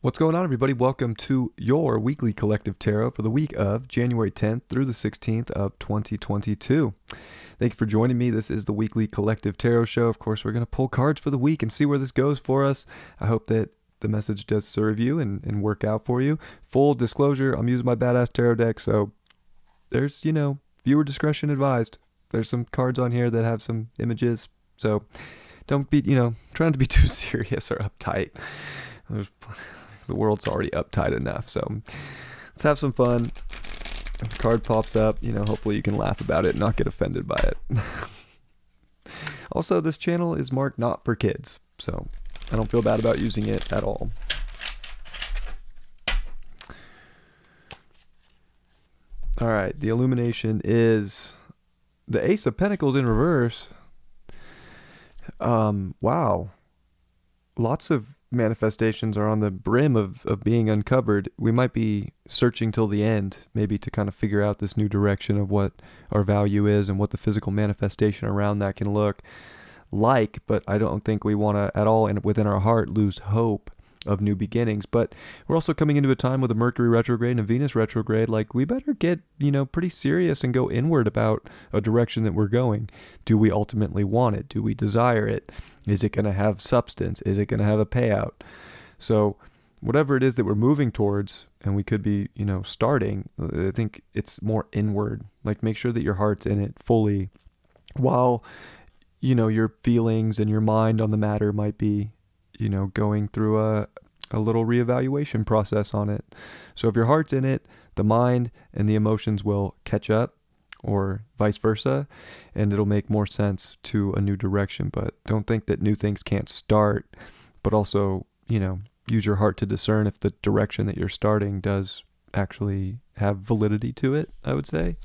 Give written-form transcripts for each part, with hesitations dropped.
What's going on, everybody? Welcome to your weekly collective tarot for the week of January 10th through the 16th of 2022. Thank you for joining me. This is the weekly collective tarot show. Of course, we're going to pull cards for the week and see where this goes for us. I hope that the message does serve you and work out for you. Full disclosure, I'm using my badass tarot deck, so there's, viewer discretion advised. There's some cards on here that have some images, so don't be, trying to be too serious or uptight. The world's already uptight enough, so let's have some fun. If the card pops up, hopefully you can laugh about it and not get offended by it. Also, this channel is marked not for kids, so I don't feel bad about using it at all. All right, the illumination is the Ace of Pentacles in reverse. Wow. Lots of manifestations are on the brim of being uncovered. We might be searching till the end, maybe to kind of figure out this new direction of what our value is and what the physical manifestation around that can look like. But I don't think we want to at all within our heart lose hope of new beginnings. But we're also coming into a time with a Mercury retrograde and a Venus retrograde. Like, we better get, pretty serious and go inward about a direction that we're going. Do we ultimately want it? Do we desire it? Is it going to have substance? Is it going to have a payout? So whatever it is that we're moving towards, and we could be, starting, I think it's more inward. Like, make sure that your heart's in it fully, while, your feelings and your mind on the matter might be, going through a little reevaluation process on it. So if your heart's in it, the mind and the emotions will catch up, or vice versa, and it'll make more sense to a new direction. But don't think that new things can't start, but also, use your heart to discern if the direction that you're starting does actually have validity to it, I would say.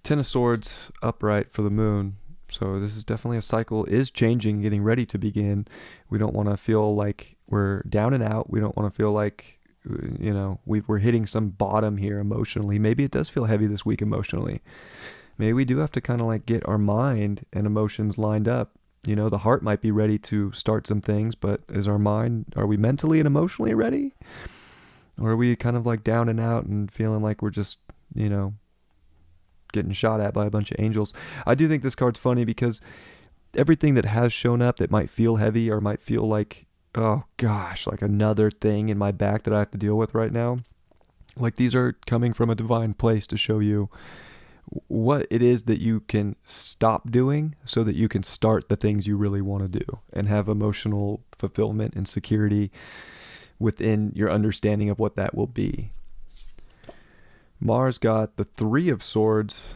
Ten of Swords upright for the moon. So this is definitely a cycle is changing, getting ready to begin. We don't want to feel like we're down and out. We don't want to feel like, we're hitting some bottom here emotionally. Maybe it does feel heavy this week emotionally. Maybe we do have to kind of like get our mind and emotions lined up. The heart might be ready to start some things, but are we mentally and emotionally ready? Or are we kind of like down and out and feeling like we're just, getting shot at by a bunch of angels? I do think this card's funny because everything that has shown up that might feel heavy or might feel like, oh gosh, like another thing in my back that I have to deal with right now, like, these are coming from a divine place to show you what it is that you can stop doing so that you can start the things you really want to do and have emotional fulfillment and security within your understanding of what that will be. Mars got the Three of Swords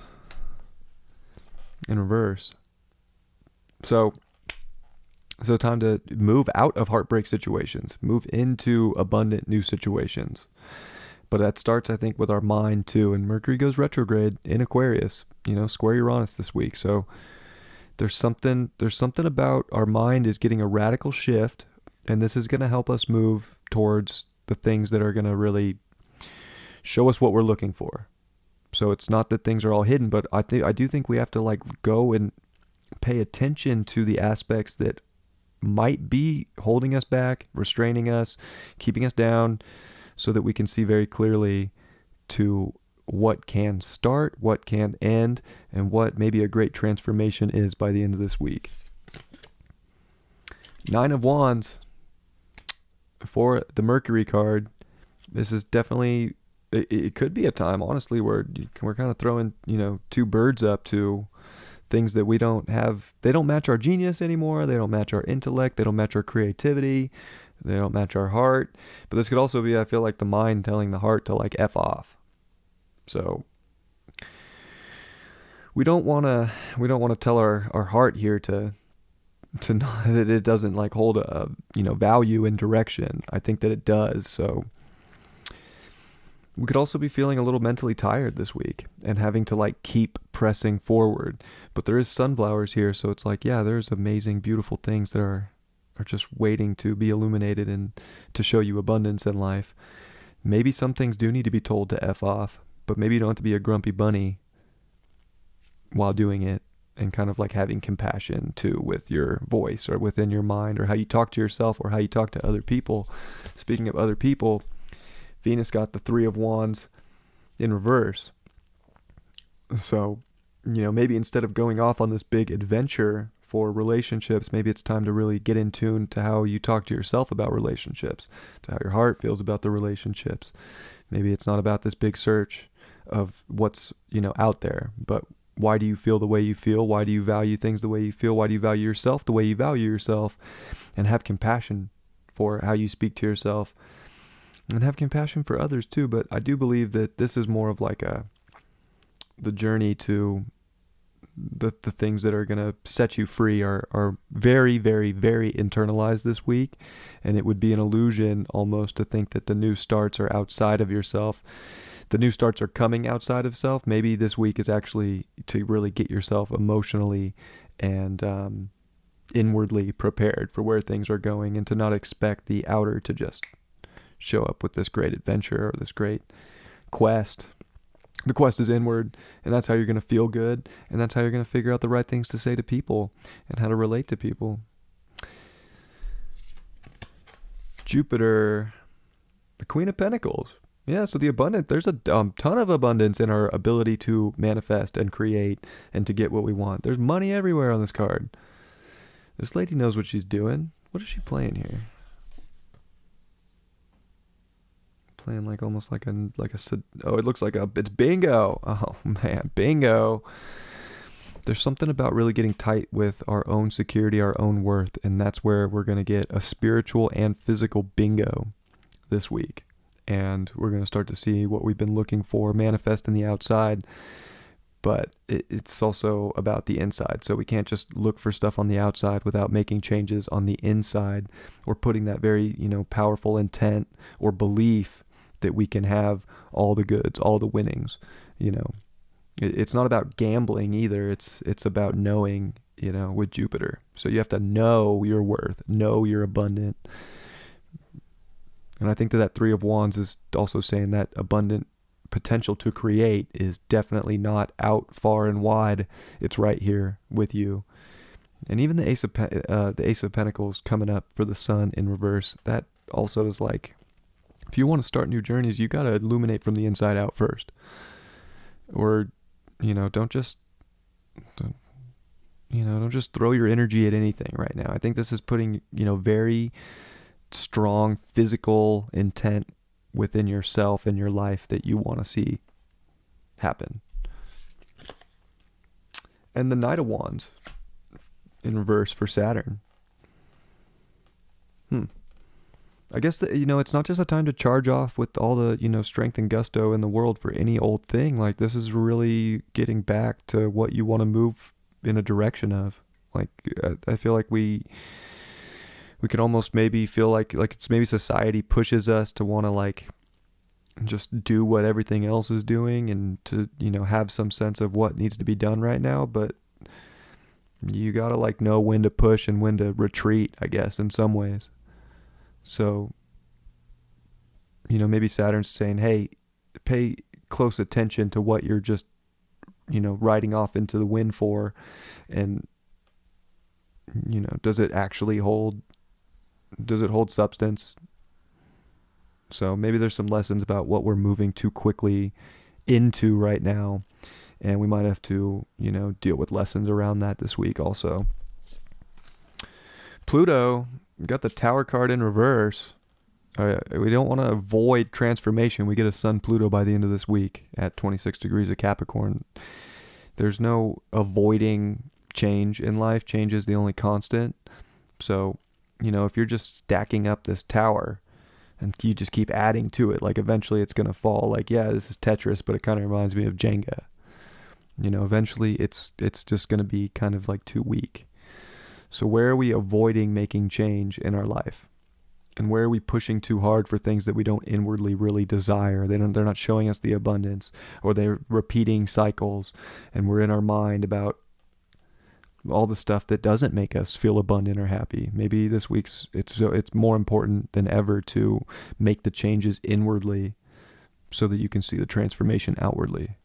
in reverse. So time to move out of heartbreak situations, move into abundant new situations. But that starts, I think, with our mind too. And Mercury goes retrograde in Aquarius, square Uranus this week. So there's something about our mind is getting a radical shift, and this is going to help us move towards the things that are going to really show us what we're looking for. So it's not that things are all hidden, but I do think we have to like go and pay attention to the aspects that might be holding us back, restraining us, keeping us down, so that we can see very clearly to what can start, what can end, and what maybe a great transformation is by the end of this week. Nine of Wands for the Mercury card. This is definitely, it could be a time, honestly, where we're kind of throwing, two birds up to things that we don't have. They don't match our genius anymore. They don't match our intellect. They don't match our creativity. They don't match our heart. But this could also be, I feel like, the mind telling the heart to like F off. So we don't want to tell our heart here to not, that it doesn't like hold a, value and direction. I think that it does. So we could also be feeling a little mentally tired this week and having to like keep pressing forward. But there is sunflowers here, so it's like, yeah, there's amazing, beautiful things that are just waiting to be illuminated and to show you abundance in life. Maybe some things do need to be told to F off, but maybe you don't have to be a grumpy bunny while doing it. and kind of like having compassion too with your voice or within your mind, or how you talk to yourself or how you talk to other people. Speaking of other people, Venus got the 3 of Wands in reverse. So, maybe instead of going off on this big adventure for relationships, maybe it's time to really get in tune to how you talk to yourself about relationships, to how your heart feels about the relationships. Maybe it's not about this big search of what's, out there, but why do you feel the way you feel? Why do you value things the way you feel? Why do you value yourself the way you value yourself? And have compassion for how you speak to yourself, and have compassion for others too. But I do believe that this is more of like the journey to the things that are going to set you free are very, very, very internalized this week. And it would be an illusion almost to think that the new starts are outside of yourself. The new starts are coming outside of self. Maybe this week is actually to really get yourself emotionally and inwardly prepared for where things are going, and to not expect the outer to just show up with this great adventure or this great quest. The quest is inward, and that's how you're going to feel good, and that's how you're going to figure out the right things to say to people and how to relate to people. Jupiter, the Queen of Pentacles. Yeah, so the abundant, there's a ton of abundance in our ability to manifest and create and to get what we want. There's money everywhere on this card. This lady knows what she's doing. What is she playing here? Playing like almost like a it looks like it's bingo. Oh man, bingo. There's something about really getting tight with our own security, our own worth, and that's where we're going to get a spiritual and physical bingo this week. And we're going to start to see what we've been looking for manifest in the outside, but it's also about the inside. So we can't just look for stuff on the outside without making changes on the inside, or putting that very, powerful intent or belief that we can have all the goods, all the winnings. It's not about gambling either. It's about knowing, with Jupiter. So you have to know your worth, know you're abundant. And I think that 3 of Wands is also saying that abundant potential to create is definitely not out far and wide. It's right here with you. And even the Ace of Pentacles coming up for the Sun in reverse, that also is like, if you want to start new journeys, you got to illuminate from the inside out first. Or, don't just throw your energy at anything right now. I think this is putting, very strong physical intent within yourself and your life that you want to see happen. And the Knight of Wands in reverse for Saturn. I guess that, it's not just a time to charge off with all the, strength and gusto in the world for any old thing. Like, this is really getting back to what you want to move in a direction of. Like, I feel like we could almost maybe feel like it's maybe society pushes us to want to like just do what everything else is doing, and to, have some sense of what needs to be done right now. But you got to like know when to push and when to retreat, I guess, in some ways. So, maybe Saturn's saying, hey, pay close attention to what you're just, riding off into the wind for. And, does it actually hold substance? So maybe there's some lessons about what we're moving too quickly into right now. And we might have to, deal with lessons around that this week also. Pluto, we got the Tower card in reverse. We don't want to avoid transformation. We get a Sun Pluto by the end of this week at 26 degrees of Capricorn. There's no avoiding change in life. Change is the only constant. So, if you're just stacking up this tower and you just keep adding to it, like eventually it's going to fall. Like, yeah, this is Tetris, but it kind of reminds me of Jenga. Eventually it's just going to be kind of like too weak. So where are we avoiding making change in our life? And where are we pushing too hard for things that we don't inwardly really desire? They're not showing us the abundance, or they're repeating cycles, and we're in our mind about all the stuff that doesn't make us feel abundant or happy. Maybe this week's it's more important than ever to make the changes inwardly so that you can see the transformation outwardly.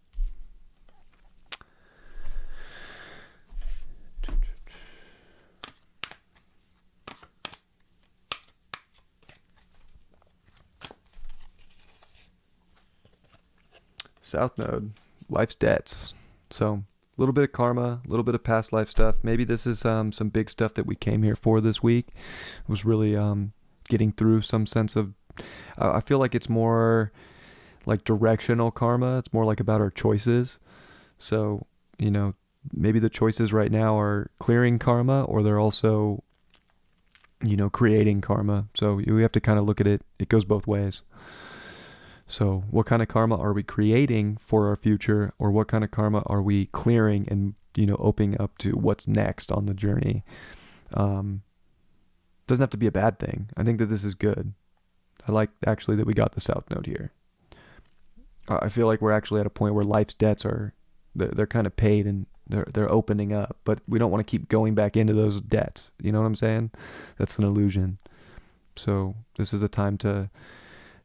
South Node, life's debts. So a little bit of karma, a little bit of past life stuff. Maybe this is some big stuff that we came here for this week. It was really getting through some sense of, I feel like it's more like directional karma. It's more like about our choices. So, maybe the choices right now are clearing karma, or they're also, creating karma. So we have to kind of look at it. It goes both ways. So what kind of karma are we creating for our future, or what kind of karma are we clearing and, opening up to what's next on the journey? Doesn't have to be a bad thing. I think that this is good. I like actually that we got the South Node here. I feel like we're actually at a point where life's debts they're kind of paid and they're opening up, but we don't want to keep going back into those debts. You know what I'm saying? That's an illusion. So this is a time to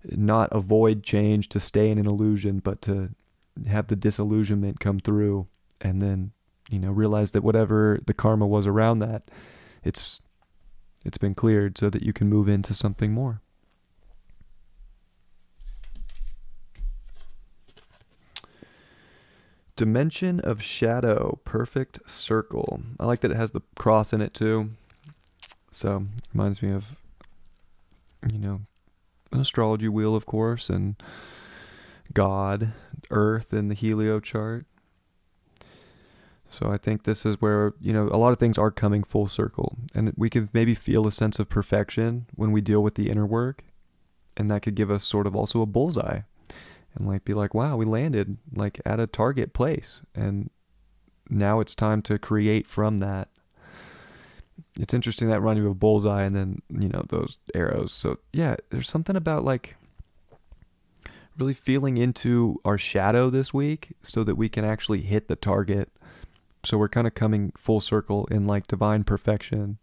not avoid change, to stay in an illusion, but to have the disillusionment come through, and then, realize that whatever the karma was around that, it's been cleared so that you can move into something more. Dimension of Shadow, perfect circle. I like that it has the cross in it too. So reminds me of, an astrology wheel, of course, and God, Earth, and the helio chart. So I think this is where, a lot of things are coming full circle, and we can maybe feel a sense of perfection when we deal with the inner work, and that could give us sort of also a bullseye, and be like, wow, we landed at a target place, and now it's time to create from that. It's interesting that run you a bullseye and then, those arrows. So yeah, there's something about really feeling into our shadow this week so that we can actually hit the target. So we're kind of coming full circle in divine perfection,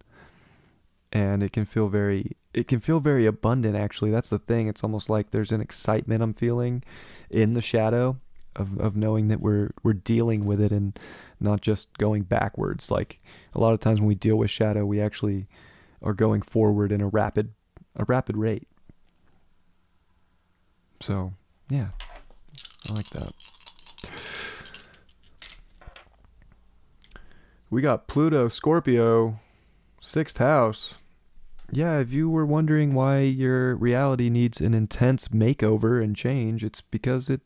and it can feel very abundant. Actually, that's the thing. It's almost like there's an excitement I'm feeling in the shadow of knowing that we're dealing with it and not just going backwards. Like a lot of times when we deal with shadow, we actually are going forward in a rapid rate. So yeah, I like that. We got Pluto, Scorpio, 6th house. Yeah, if you were wondering why your reality needs an intense makeover and change, it's because it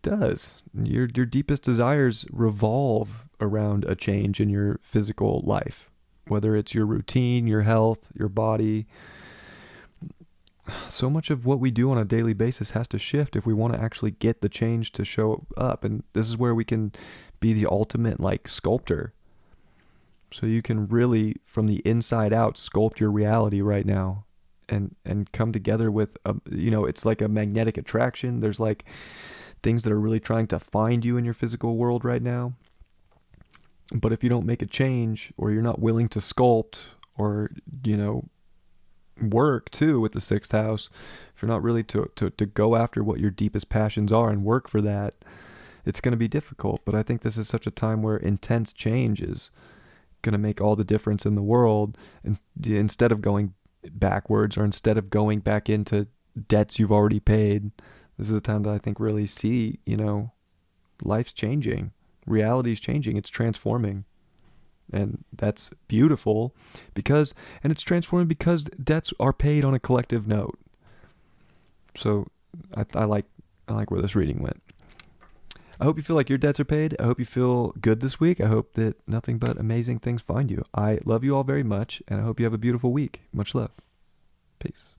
does. Your deepest desires revolve around a change in your physical life, whether it's your routine, your health, your body. So much of what we do on a daily basis has to shift if we want to actually get the change to show up. And this is where we can be the ultimate sculptor. So you can really, from the inside out, sculpt your reality right now and come together with, it's like a magnetic attraction. There's things that are really trying to find you in your physical world right now. But if you don't make a change, or you're not willing to sculpt, or, work too with the 6th house, if you're not really to go after what your deepest passions are and work for that, it's going to be difficult. But I think this is such a time where intense change is going to make all the difference in the world. And instead of going backwards, or instead of going back into debts you've already paid, this is a time to, I think, really see, life's changing, reality's changing, it's transforming. And that's beautiful and it's transforming because debts are paid on a collective note. So I like where this reading went. I hope you feel like your debts are paid. I hope you feel good this week. I hope that nothing but amazing things find you. I love you all very much, and I hope you have a beautiful week. Much love. Peace.